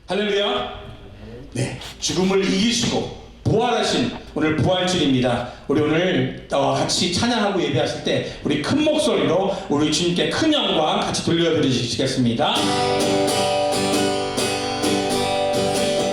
할렐루야. 네, 죽음을 이기시고 부활하신 오늘 부활주일입니다. 우리 오늘 같이 찬양하고 예배하실 때 우리 큰 목소리로 우리 주님께 큰 영광 같이 돌려드리시겠습니다.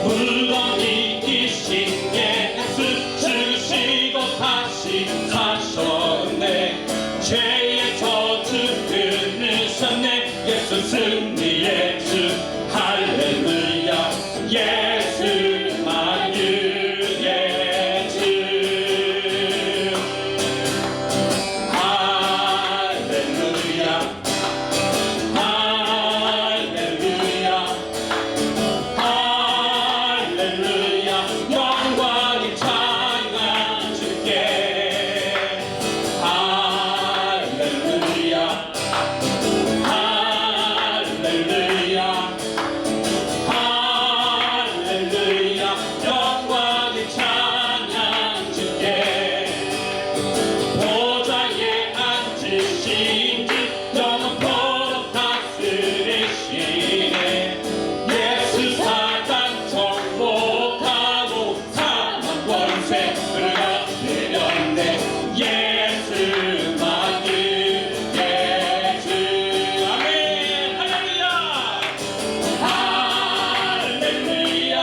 물론 이기신 예수 죽으시고 다시 사셨네. 죄의 저주 끊으셨네. 예수 승리의 주 할렐루야. 예수 만유의 주 할렐루야. 할렐루야. 할렐루야. 영광이 찬양 주께. 할렐루야. 할렐루야. 할렐루야. 영광이 찬양 주께. 보좌에 앉으신 주 영원토록 다스리시네. 예수 사단 정복하고 사망 권세 끌어들였네. 예수 만유의 주. 아멘. 할렐루야. 할렐루야.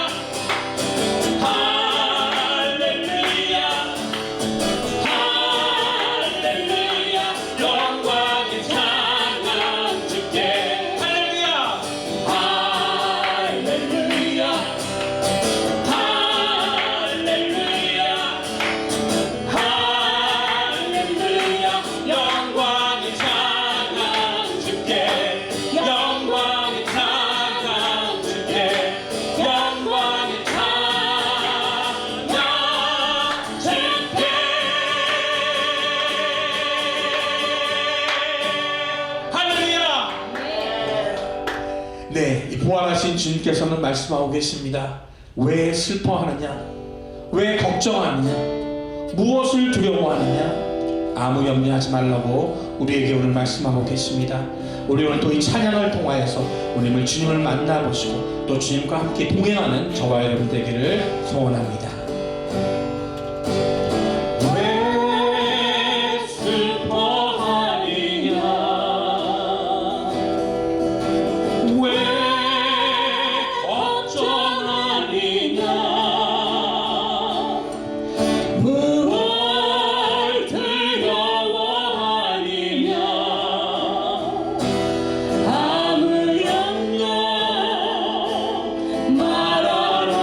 할렐루야. 할렐루야. 영광의 찬양 주께. 할렐루야. 할렐루야. 할렐루야. 할렐루야. 영광의 찬양 주께. 영광의 찬양 주께. 영광의 찬양 주께. 할렐루야. 네, 이 부활하신 주님께서는 말씀하고 계십니다. 왜 슬퍼하느냐? 왜 걱정하느냐? 무엇을 두려워하느냐? 아무 염려하지 말라고 우리에게 오늘 말씀하고 계십니다. 우리 오늘 또 이 찬양을 통하여서 오늘 주님을 만나보시고 또 주님과 함께 동행하는 저와 여러분 되기를 소원합니다. 왜 슬퍼하느냐? 왜 걱정하느냐? 무엇 두려워하느냐? 아무 염려 말아라.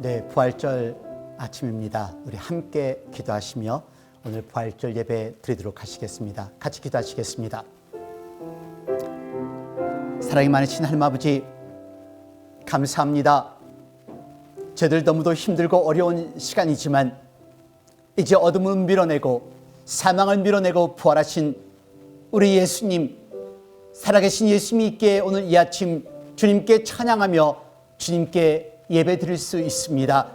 네, 부활절 아침입니다. 우리 함께 기도하시며 오늘 부활절 예배 드리도록 하시겠습니다. 같이 기도하시겠습니다. 사랑이 많으신 하나님 아버지, 감사합니다. 저희들 너무도 힘들고 어려운 시간이지만 이제 어둠을 밀어내고 사망을 밀어내고 부활하신 우리 예수님, 살아계신 예수님이 있기에 오늘 이 아침 주님께 찬양하며 주님께 예배 드릴 수 있습니다.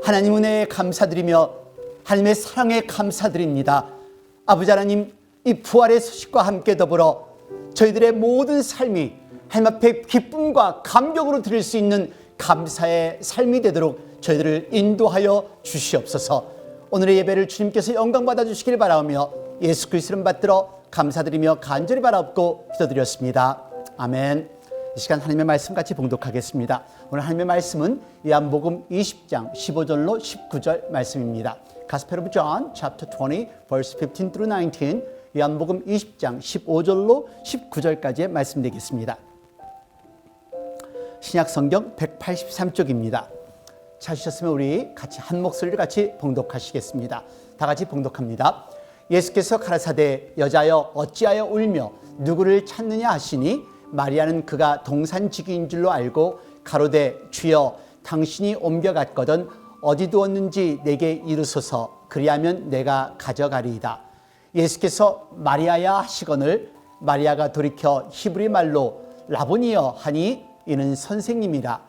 하나님 은혜에 감사드리며 하나님의 사랑에 감사드립니다. 아버지 하나님, 이 부활의 소식과 함께 더불어 저희들의 모든 삶이 하나님 앞에 기쁨과 감격으로 드릴 수 있는 감사의 삶이 되도록 저희들을 인도하여 주시옵소서. 오늘의 예배를 주님께서 영광 받아주시길 바라며 예수 그리스도를 받들어 감사드리며 간절히 바라옵고 기도드렸습니다. 아멘. 이 시간 하나님의 말씀 같이 봉독하겠습니다. 오늘 하나님의 말씀은 요한복음 20장 15절로 19절 말씀입니다. Gospel of John, chapter 20, verse 15 through 19, 요한복음 20장 15절로 19절까지의 말씀 되겠습니다. 신약성경 183쪽입니다. 찾으셨으면 우리 같이 한 목소리를 같이 봉독하시겠습니다. 다 같이 봉독합니다. 예수께서 가라사대 여자여 어찌하여 울며 누구를 찾느냐 하시니 마리아는 그가 동산지기인 줄로 알고 가로되 주여 당신이 옮겨갔거든 어디 두었는지 내게 이르소서 그리하면 내가 가져가리이다. 예수께서 마리아야 하시거늘 마리아가 돌이켜 히브리 말로 라보니여 하니 이는 선생님이라.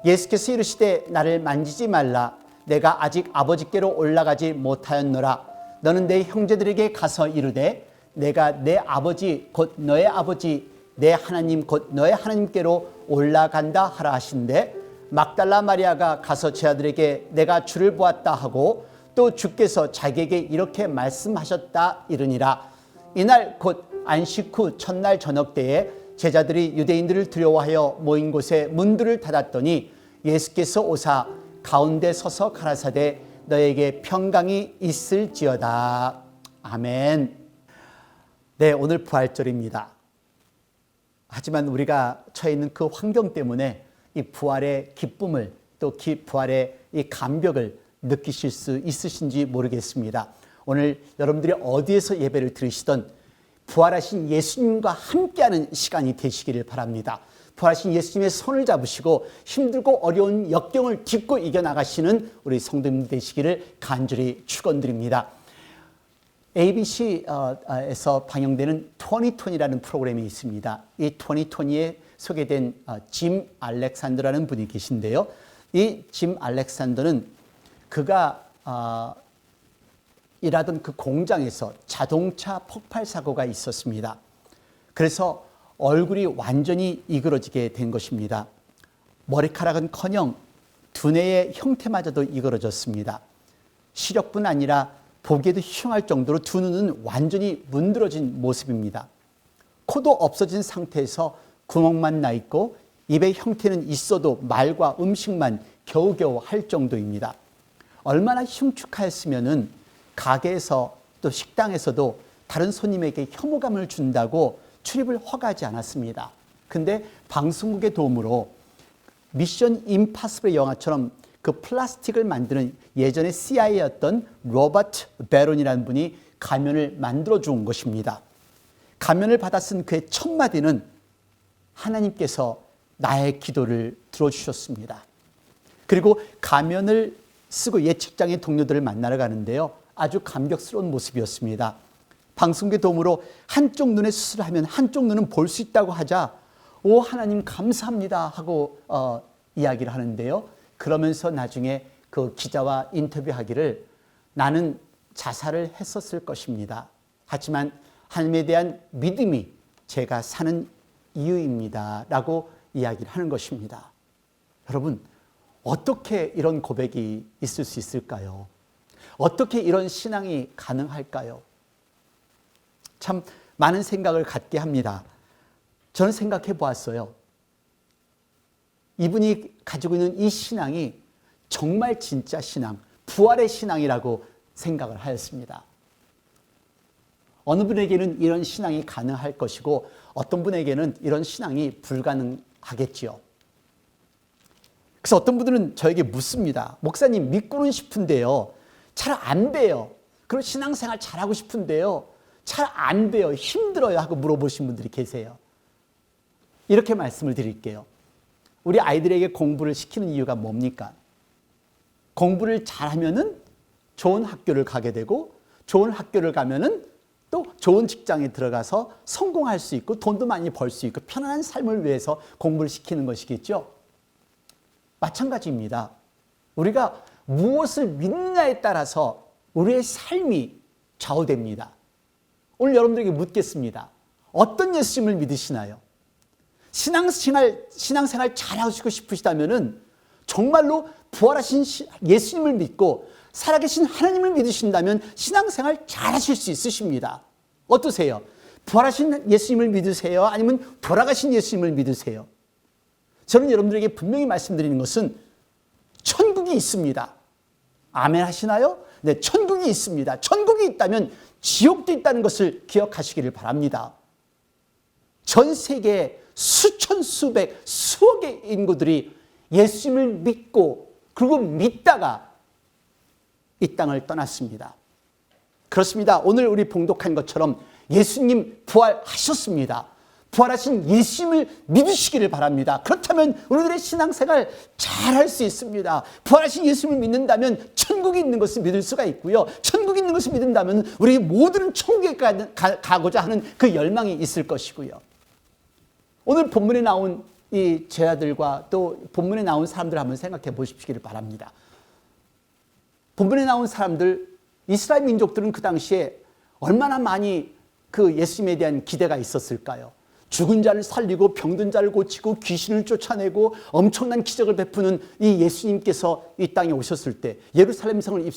예수께서 이르시되 나를 만지지 말라. 내가 아직 아버지께로 올라가지 못하였노라. 너는 내 형제들에게 가서 이르되 내가 내 아버지 곧 너의 아버지 내 하나님 곧 너의 하나님께로 올라간다 하라 하신대. 막달라 마리아가 가서 제 아들에게 내가 주를 보았다 하고 또 주께서 자기에게 이렇게 말씀하셨다 이르니라. 이날 곧 안식 후 첫날 저녁 때에 제자들이 유대인들을 두려워하여 모인 곳에 문들을 닫았더니 예수께서 오사 가운데 서서 가라사대 너에게 평강이 있을지어다. 아멘. 네, 오늘 부활절입니다. 하지만 우리가 처해 있는 그 환경 때문에 이 부활의 기쁨을 또 부활의 이 감격을 느끼실 수 있으신지 모르겠습니다. 오늘 여러분들이 어디에서 예배를 드리시던 부활하신 예수님과 함께하는 시간이 되시기를 바랍니다. 부활하신 예수님의 손을 잡으시고 힘들고 어려운 역경을 딛고 이겨나가시는 우리 성도님 되시기를 간절히 축원드립니다. ABC에서 방영되는 2020라는 프로그램이 있습니다. 이 2020에 소개된 짐 알렉산더라는 분이 계신데요. 이 짐 알렉산더는 그가 일하던 그 공장에서 자동차 폭발 사고가 있었습니다. 그래서 얼굴이 완전히 이그러지게 된 것입니다. 머리카락은커녕 두뇌의 형태마저도 이그러졌습니다. 시력뿐 아니라 보기에도 흉할 정도로 두 눈은 완전히 문드러진 모습입니다. 코도 없어진 상태에서 구멍만 나 있고 입의 형태는 있어도 말과 음식만 겨우겨우 할 정도입니다. 얼마나 흉측하였으면은 가게에서 또 식당에서도 다른 손님에게 혐오감을 준다고 출입을 허가하지 않았습니다. 근데 방송국의 도움으로 미션 임파서블의 영화처럼 그 플라스틱을 만드는 예전에 CIA였던 로버트 베론이라는 분이 가면을 만들어 준 것입니다. 가면을 받아 쓴 그의 첫 마디는 하나님께서 나의 기도를 들어주셨습니다. 그리고 가면을 쓰고 옛 직장의 동료들을 만나러 가는데요. 아주 감격스러운 모습이었습니다. 방송국의 도움으로 한쪽 눈에 수술을 하면 한쪽 눈은 볼 수 있다고 하자 오 하나님 감사합니다 하고 이야기를 하는데요. 그러면서 나중에 그 기자와 인터뷰하기를 나는 자살을 했었을 것입니다. 하지만 하나님에 대한 믿음이 제가 사는 이유입니다 라고 이야기를 하는 것입니다. 여러분, 어떻게 이런 고백이 있을 수 있을까요? 어떻게 이런 신앙이 가능할까요? 참 많은 생각을 갖게 합니다. 저는 생각해 보았어요. 이분이 가지고 있는 이 신앙이 정말 진짜 신앙, 부활의 신앙이라고 생각을 하였습니다. 어느 분에게는 이런 신앙이 가능할 것이고 어떤 분에게는 이런 신앙이 불가능하겠지요. 그래서 어떤 분들은 저에게 묻습니다. 목사님, 믿고는 싶은데요, 잘 안 돼요. 그리고 신앙생활 잘하고 싶은데요, 잘 안 돼요. 힘들어요. 하고 물어보신 분들이 계세요. 이렇게 말씀을 드릴게요. 우리 아이들에게 공부를 시키는 이유가 뭡니까? 공부를 잘하면은 좋은 학교를 가게 되고, 좋은 학교를 가면은 또 좋은 직장에 들어가서 성공할 수 있고 돈도 많이 벌 수 있고 편안한 삶을 위해서 공부를 시키는 것이겠죠. 마찬가지입니다. 우리가 무엇을 믿느냐에 따라서 우리의 삶이 좌우됩니다. 오늘 여러분들에게 묻겠습니다. 어떤 예수님을 믿으시나요? 신앙생활 잘하시고 싶으시다면은 정말로 부활하신 예수님을 믿고 살아계신 하나님을 믿으신다면 신앙생활 잘하실 수 있으십니다. 어떠세요? 부활하신 예수님을 믿으세요? 아니면 돌아가신 예수님을 믿으세요? 저는 여러분들에게 분명히 말씀드리는 것은 천국이 있습니다. 아멘 하시나요? 네, 천국이 있습니다. 천국이 있다면 지옥도 있다는 것을 기억하시기를 바랍니다. 전 세계에 수천, 수백, 수억의 인구들이 예수님을 믿고 그리고 믿다가 이 땅을 떠났습니다. 그렇습니다. 오늘 우리 봉독한 것처럼 예수님 부활하셨습니다. 부활하신 예수님을 믿으시기를 바랍니다. 그렇다면 우리들의 신앙생활 잘할 수 있습니다. 부활하신 예수님을 믿는다면 천국이 있는 것을 믿을 수가 있고요. 천국이 있는 것을 믿는다면 우리 모두는 천국에 가고자 하는 그 열망이 있을 것이고요. 오늘 본문에 나온 이 제자들과 또 본문에 나온 사람들 한번 생각해 보시기를 바랍니다. 본문에 나온 사람들, 이스라엘 민족들은 그 당시에 얼마나 많이 그 예수님에 대한 기대가 있었을까요? 죽은 자를 살리고 병든 자를 고치고 귀신을 쫓아내고 엄청난 기적을 베푸는 이 예수님께서 이 땅에 오셨을 때, 예루살렘 성을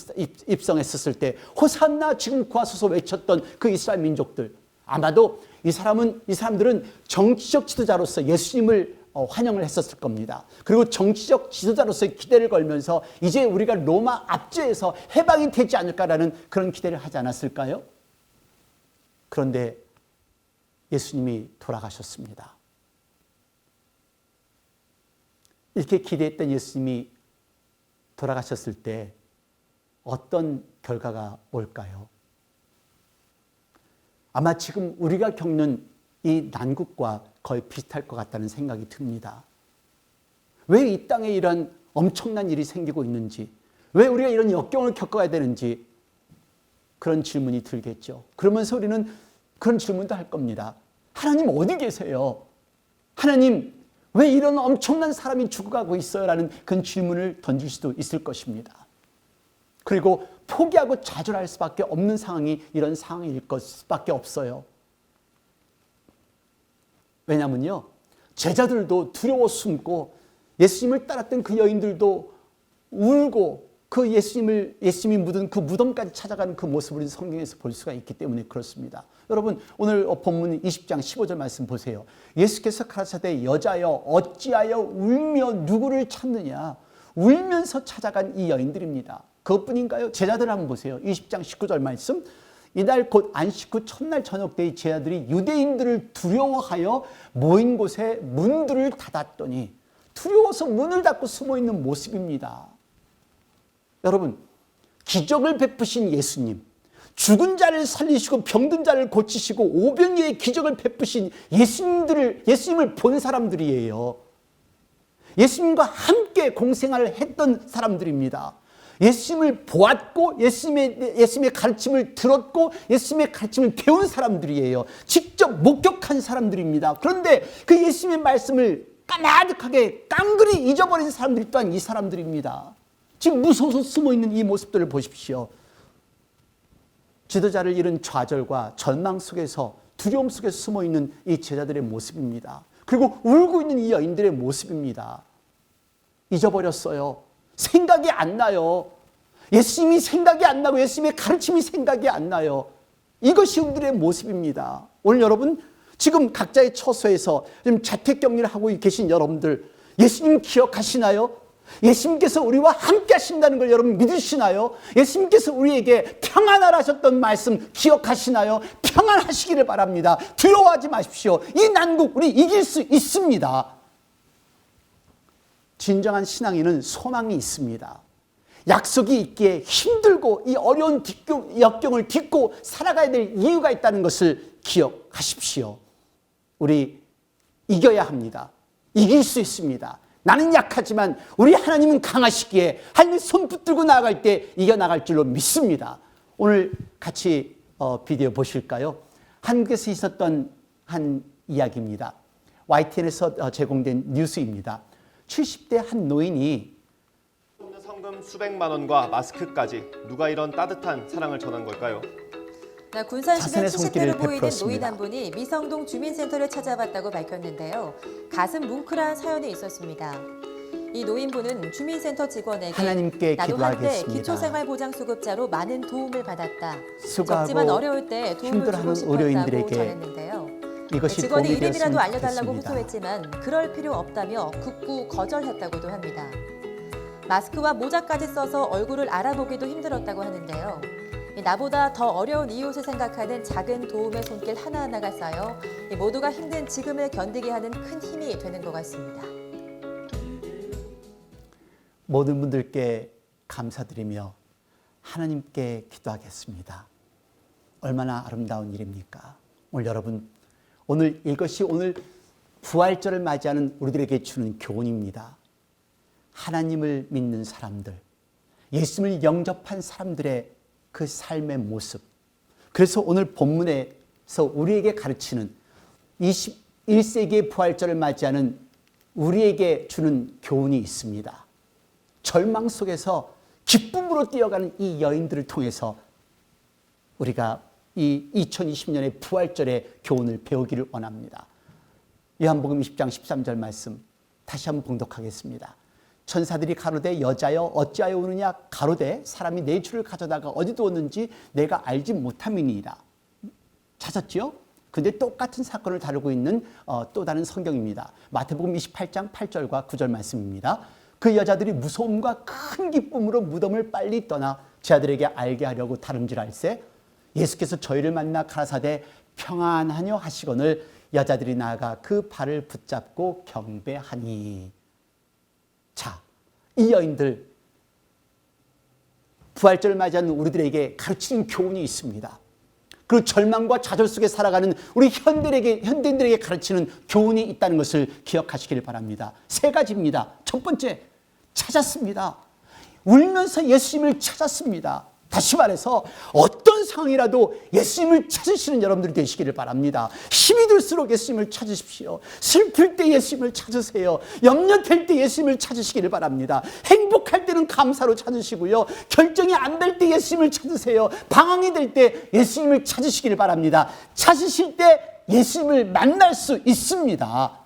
입성했었을 때 호산나 지금 구하소서 외쳤던 그 이스라엘 민족들, 아마도 이 사람들은 정치적 지도자로서 예수님을 환영을 했었을 겁니다. 그리고 정치적 지도자로서의 기대를 걸면서 이제 우리가 로마 압제에서 해방이 되지 않을까라는 그런 기대를 하지 않았을까요? 그런데 예수님이 돌아가셨습니다. 이렇게 기대했던 예수님이 돌아가셨을 때 어떤 결과가 올까요? 아마 지금 우리가 겪는 이 난국과 거의 비슷할 것 같다는 생각이 듭니다. 왜 이 땅에 이런 엄청난 일이 생기고 있는지, 왜 우리가 이런 역경을 겪어야 되는지 그런 질문이 들겠죠. 그러면서 우리는 그런 질문도 할 겁니다. 하나님 어디 계세요? 하나님 왜 이런 엄청난 사람이 죽어가고 있어요? 라는 그런 질문을 던질 수도 있을 것입니다. 그리고 포기하고 좌절할 수밖에 없는 상황이 이런 상황일 것밖에 없어요. 왜냐면요, 제자들도 두려워 숨고 예수님을 따랐던 그 여인들도 울고 그 예수님이 묻은 그 무덤까지 찾아가는 그 모습을 성경에서 볼 수가 있기 때문에 그렇습니다. 여러분, 오늘 본문 20장 15절 말씀 보세요. 예수께서 가라사대 여자여 어찌하여 울며 누구를 찾느냐, 울면서 찾아간 이 여인들입니다. 그것뿐인가요? 제자들 한번 보세요. 20장 19절 말씀. 이날 곧 안식 후 첫날 저녁 때의 제자들이 유대인들을 두려워하여 모인 곳에 문들을 닫았더니, 두려워서 문을 닫고 숨어있는 모습입니다. 여러분, 기적을 베푸신 예수님, 죽은 자를 살리시고 병든 자를 고치시고 오병이의 기적을 베푸신 예수님을 본 사람들이에요. 예수님과 함께 공생활을 했던 사람들입니다. 예수님을 보았고 예수님의 가르침을 들었고 예수님의 가르침을 배운 사람들이에요. 직접 목격한 사람들입니다. 그런데 그 예수님의 말씀을 까마득하게 깡그리 잊어버린 사람들이 또한 이 사람들입니다. 지금 무서워서 숨어있는 이 모습들을 보십시오. 지도자를 잃은 좌절과 절망 속에서, 두려움 속에서 숨어있는 이 제자들의 모습입니다. 그리고 울고 있는 이 여인들의 모습입니다. 잊어버렸어요. 생각이 안 나요. 예수님이 생각이 안 나고 예수님의 가르침이 생각이 안 나요. 이것이 우리들의 모습입니다. 오늘 여러분, 지금 각자의 처소에서 지금 자택격리를 하고 계신 여러분들, 예수님 기억하시나요? 예수님께서 우리와 함께 하신다는 걸 여러분 믿으시나요? 예수님께서 우리에게 평안하라 하셨던 말씀 기억하시나요? 평안하시기를 바랍니다. 두려워하지 마십시오. 이 난국 우리 이길 수 있습니다. 진정한 신앙에는 소망이 있습니다. 약속이 있기에 힘들고 이 어려운 역경을 딛고 살아가야 될 이유가 있다는 것을 기억하십시오. 우리 이겨야 합니다. 이길 수 있습니다. 나는 약하지만 우리 하나님은 강하시기에 하나님 손 붙들고 나아갈 때 이겨나갈 줄로 믿습니다. 오늘 같이 비디오 보실까요? 한국에서 있었던 한 이야기입니다. YTN에서 제공된 뉴스입니다. 70대 한 노인이 성금 수백만 원과 마스크까지 누가 이런 따뜻한 사랑을 전한 걸까요? 군산시는 자신의 손길을 70대로 보이는 노인 베풀었습니다. 한 분이 미성동 주민센터를 찾아봤다고 밝혔는데요. 가슴 뭉클한 사연이 있었습니다. 이 노인분은 주민센터 직원에게 하나님께 나도 한때 기도하겠습니다. 기초생활보장수급자로 많은 도움을 받았다. 수고하고 적지만 어려울 때 도움을 주고 힘들어하는 싶었다고 의료인들에게 전했는데요. 이것이 직원이 도움이 이름이라도 되었으면 알려달라고 좋겠습니다. 호소했지만 그럴 필요 없다며 굳고 거절했다고도 합니다. 마스크와 모자까지 써서 얼굴을 알아보기도 힘들었다고 하는데요. 나보다 더 어려운 이웃을 생각하는 작은 도움의 손길 하나하나가 쌓여 모두가 힘든 지금을 견디게 하는 큰 힘이 되는 것 같습니다. 모든 분들께 감사드리며 하나님께 기도하겠습니다. 얼마나 아름다운 일입니까? 오늘 여러분, 이것이 오늘 부활절을 맞이하는 우리들에게 주는 교훈입니다. 하나님을 믿는 사람들, 예수님을 영접한 사람들의 그 삶의 모습. 그래서 오늘 본문에서 우리에게 가르치는 21세기의 부활절을 맞이하는 우리에게 주는 교훈이 있습니다. 절망 속에서 기쁨으로 뛰어가는 이 여인들을 통해서 우리가 이 2020년의 부활절의 교훈을 배우기를 원합니다. 요한복음 20장 13절 말씀 다시 한번 봉독하겠습니다. 천사들이 가로되 여자여 어찌하여 우느냐 가로되 사람이 내 주를 가져다가 어디 두었는지 내가 알지 못함이니이다. 찾았죠? 근데 똑같은 사건을 다루고 있는 또 다른 성경입니다. 마태복음 28장 8절과 9절 말씀입니다. 그 여자들이 무서움과 큰 기쁨으로 무덤을 빨리 떠나 제 아들에게 알게 하려고 다름질할세 예수께서 저희를 만나 가라사대 평안하뇨 하시거늘 여자들이 나아가 그 발을 붙잡고 경배하니. 자, 이 여인들 부활절을 맞이하는 우리들에게 가르치는 교훈이 있습니다. 그리고 절망과 좌절 속에 살아가는 우리 현대인들에게 가르치는 교훈이 있다는 것을 기억하시길 바랍니다. 세 가지입니다. 첫 번째, 찾았습니다. 울면서 예수님을 찾았습니다. 다시 말해서 어떤 상황이라도 예수님을 찾으시는 여러분들이 되시기를 바랍니다. 힘이 들수록 예수님을 찾으십시오. 슬플 때 예수님을 찾으세요. 염려될 때 예수님을 찾으시기를 바랍니다. 행복할 때는 감사로 찾으시고요. 결정이 안 될 때 예수님을 찾으세요. 방황이 될 때 예수님을 찾으시기를 바랍니다. 찾으실 때 예수님을 만날 수 있습니다.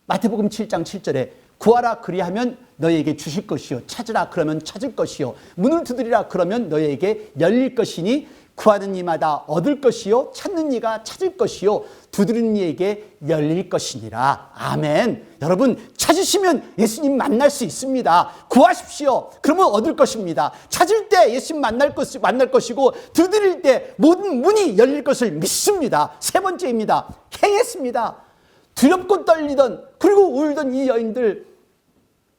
마태복음 7장 7절에 구하라 그리하면 너희에게 주실 것이요 찾으라 그러면 찾을 것이요 문을 두드리라 그러면 너희에게 열릴 것이니 구하는 이마다 얻을 것이요 찾는 이가 찾을 것이요 두드리는 이에게 열릴 것이니라. 아멘. 여러분, 찾으시면 예수님 만날 수 있습니다. 구하십시오. 그러면 얻을 것입니다. 찾을 때 예수님 만날 것이고 두드릴 때 모든 문이 열릴 것을 믿습니다. 세 번째입니다. 행했습니다. 두렵고 떨리던 그리고 울던 이 여인들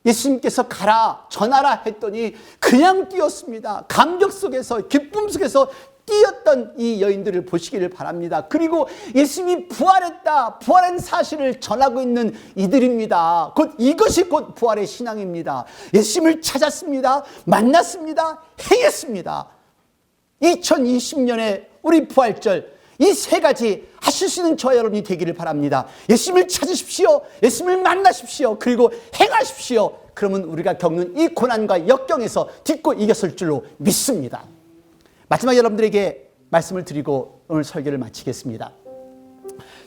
예수님께서 가라 전하라 했더니 그냥 뛰었습니다. 감격 속에서 기쁨 속에서 뛰었던 이 여인들을 보시기를 바랍니다. 그리고 예수님이 부활한 사실을 전하고 있는 이들입니다. 이것이 곧 부활의 신앙입니다. 예수님을 찾았습니다. 만났습니다. 행했습니다. 2020년에 우리 부활절 이 세 가지 하실 수 있는 저와 여러분이 되기를 바랍니다. 예수님을 찾으십시오. 예수님을 만나십시오. 그리고 행하십시오. 그러면 우리가 겪는 이 고난과 역경에서 딛고 이겼을 줄로 믿습니다. 마지막 여러분들에게 말씀을 드리고 오늘 설교를 마치겠습니다.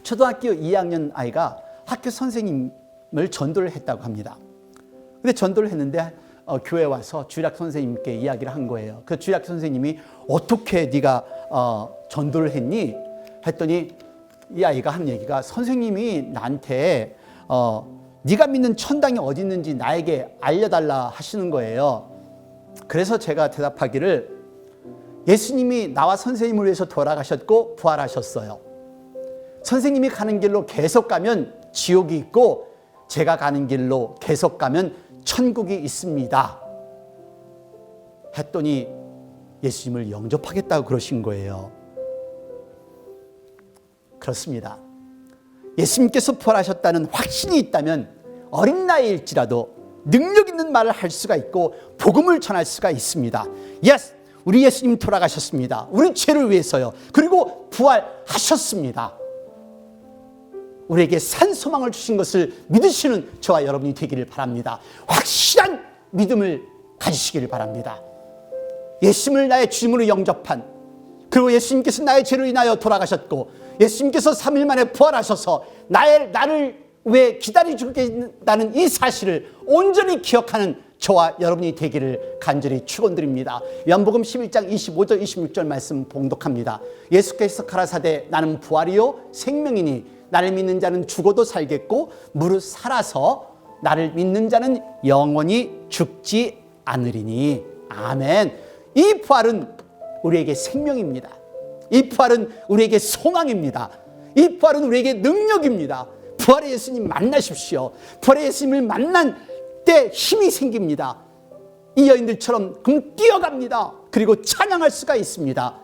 초등학교 2학년 아이가 학교 선생님을 전도를 했다고 합니다. 근데 전도를 했는데 교회에 와서 주일학 선생님께 이야기를 한 거예요. 그 주일학 선생님이 어떻게 네가 전도를 했니? 했더니 이 아이가 한 얘기가 선생님이 나한테 네가 믿는 천당이 어디 있는지 나에게 알려달라 하시는 거예요. 그래서 제가 대답하기를 예수님이 나와 선생님을 위해서 돌아가셨고 부활하셨어요. 선생님이 가는 길로 계속 가면 지옥이 있고 제가 가는 길로 계속 가면 천국이 있습니다 했더니 예수님을 영접하겠다고 그러신 거예요. 그렇습니다. 예수님께서 부활하셨다는 확신이 있다면 어린 나이일지라도 능력 있는 말을 할 수가 있고 복음을 전할 수가 있습니다. 예스, 우리 예수님 돌아가셨습니다. 우리 죄를 위해서요. 그리고 부활하셨습니다. 우리에게 산 소망을 주신 것을 믿으시는 저와 여러분이 되기를 바랍니다. 확실한 믿음을 가지시기를 바랍니다. 예수님을 나의 주님으로 영접한, 그리고 예수님께서 나의 죄로 인하여 돌아가셨고 예수님께서 3일 만에 부활하셔서 나를 왜 기다려주고 계신다는 이 사실을 온전히 기억하는 저와 여러분이 되기를 간절히 축원드립니다. 요한복음 11장 25절 26절 말씀 봉독합니다. 예수께서 가라사대 나는 부활이요 생명이니 나를 믿는 자는 죽어도 살겠고 무릇 살아서 나를 믿는 자는 영원히 죽지 않으리니. 아멘. 이 부활은 우리에게 생명입니다. 이 부활은 우리에게 소망입니다. 이 부활은 우리에게 능력입니다. 부활의 예수님 만나십시오. 부활의 예수님을 만난 때 힘이 생깁니다. 이 여인들처럼 그럼 뛰어갑니다. 그리고 찬양할 수가 있습니다.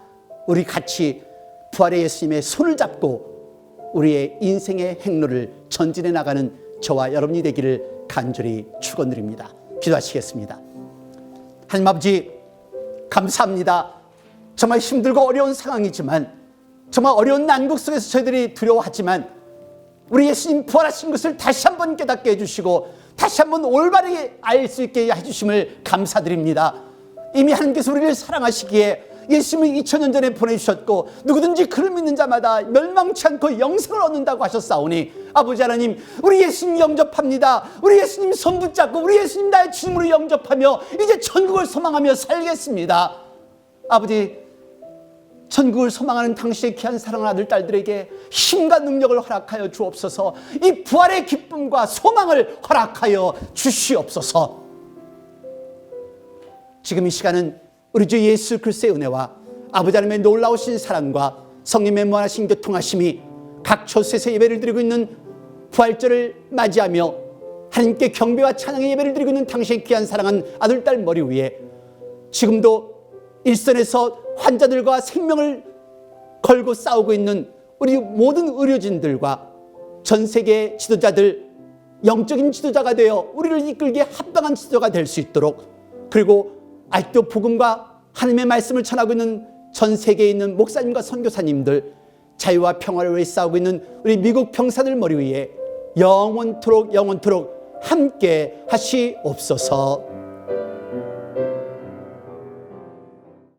우리 같이 부활의 예수님의 손을 잡고 우리의 인생의 행로를 전진해 나가는 저와 여러분이 되기를 간절히 축원드립니다. 기도하시겠습니다. 하나님 아버지, 감사합니다. 정말 힘들고 어려운 상황이지만, 정말 어려운 난국 속에서 저희들이 두려워하지만 우리 예수님 부활하신 것을 다시 한번 깨닫게 해주시고 다시 한번 올바르게 알 수 있게 해주심을 감사드립니다. 이미 하나님께서 우리를 사랑하시기에 예수님을 2000년 전에 보내주셨고 누구든지 그를 믿는 자마다 멸망치 않고 영생을 얻는다고 하셨사오니 아버지 하나님, 우리 예수님 영접합니다. 우리 예수님 손 붙잡고 우리 예수님 나의 주님으로 영접하며 이제 천국을 소망하며 살겠습니다. 아버지, 천국을 소망하는 당신의 귀한 사랑하는 아들 딸들에게 힘과 능력을 허락하여 주옵소서. 이 부활의 기쁨과 소망을 허락하여 주시옵소서. 지금 이 시간은 우리 주 예수 그리스도의 은혜와 아버지 하나님의 놀라우신 사랑과 성령의 무한하신 교통하심이 각 처소에서 예배를 드리고 있는 부활절을 맞이하며 하나님께 경배와 찬양의 예배를 드리고 있는 당신의 귀한 사랑한 아들 딸 머리 위에 지금도 일선에서 환자들과 생명을 걸고 싸우고 있는 우리 모든 의료진들과 전 세계 지도자들, 영적인 지도자가 되어 우리를 이끌기에 합당한 지도자가 될 수 있도록, 그리고 아직도 복음과 하나님의 말씀을 전하고 있는 전 세계에 있는 목사님과 선교사님들, 자유와 평화를 위해 싸우고 있는 우리 미국 병사들 머리 위에 영원토록 함께 하시옵소서.